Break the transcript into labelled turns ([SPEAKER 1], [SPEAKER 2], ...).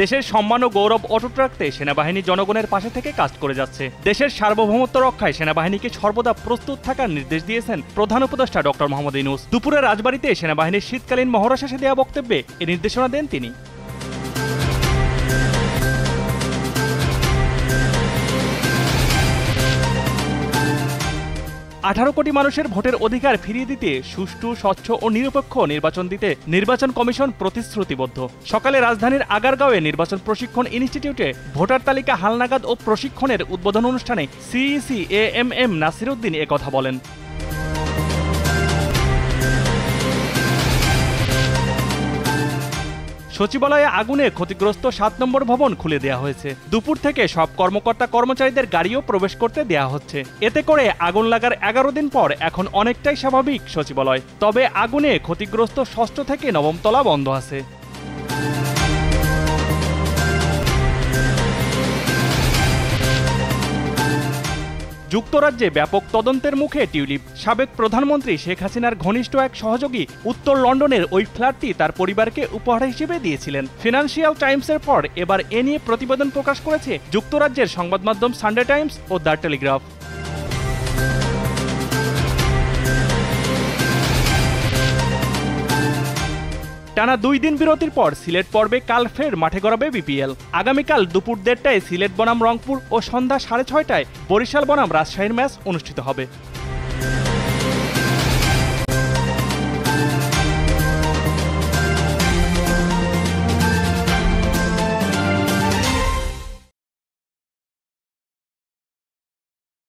[SPEAKER 1] দেশের সম্মান ও গৌরব অটুট রাখতে সেনাবাহিনী জনগণের পাশে থেকে কাজ করে যাচ্ছে। দেশের সার্বভৌমত্ব রক্ষায় সেনাবাহিনীকে সর্বদা প্রস্তুত থাকার নির্দেশ দিয়েছেন প্রধান উপদেষ্টা ডক্টর মোহাম্মদ ইউনূস। দুপুরে রাজবাড়ীতে সেনাবাহিনীর শীতকালীন মহড়া শেষে দেওয়া বক্তব্যে এ নির্দেশনা দেন তিনি। 18 কোটি মানুষের ভোটের অধিকার ফিরিয়ে দিতে সুষ্ঠু, স্বচ্ছ ও নিরপেক্ষ নির্বাচন দিতে নির্বাচন কমিশন প্রতিশ্রুতিবদ্ধ। সকালে রাজধানীর আগারগাঁওয়ে নির্বাচন প্রশিক্ষণ ইনস্টিটিউটে ভোটার তালিকা হালনাগাদ ও প্রশিক্ষণের উদ্বোধন অনুষ্ঠানে সিইসি এএমএম নাসির উদ্দিন একথা বলেন। সচিবালয়ে আগুনে ক্ষতিগ্রস্ত 7 নম্বর ভবন খুলে দেওয়া হয়েছে। দুপুর থেকে সব কর্মকর্তা কর্মচারীদের গাড়িও প্রবেশ করতে দেওয়া হচ্ছে। এতে করে আগুন লাগার 11 দিন পর এখন অনেকটাই স্বাভাবিক সচিবালয়। তবে আগুনে ক্ষতিগ্রস্ত 6ষ্ঠ থেকে 9ম তলা বন্ধ আছে। যুক্তরাজ্যে ব্যাপক তদন্তের মুখে টিউলিপ। সাবেক প্রধানমন্ত্রী শেখ হাসিনার ঘনিষ্ঠ এক সহযোগী উত্তর লন্ডনের ওই ফ্ল্যাটটি তার পরিবারকে উপহার হিসেবে দিয়েছিলেন। ফিনান্সিয়াল টাইমসের পর এবার এ নিয়ে প্রতিবেদন প্রকাশ করেছে যুক্তরাজ্যের সংবাদ মাধ্যম সানডে টাইমস ও দ্য টেলিগ্রাফ। টানা 2 দিন বিরতির পর সিলেট পর্বে কাল ফের মাঠে গড়াবে বিপিএল। আগামীকাল দুপুর 1:30টায় সিলেট বনাম রংপুর ও সন্ধ্যা 6:30টায় বরিশাল বনাম রাজশাহীর ম্যাচ অনুষ্ঠিত হবে।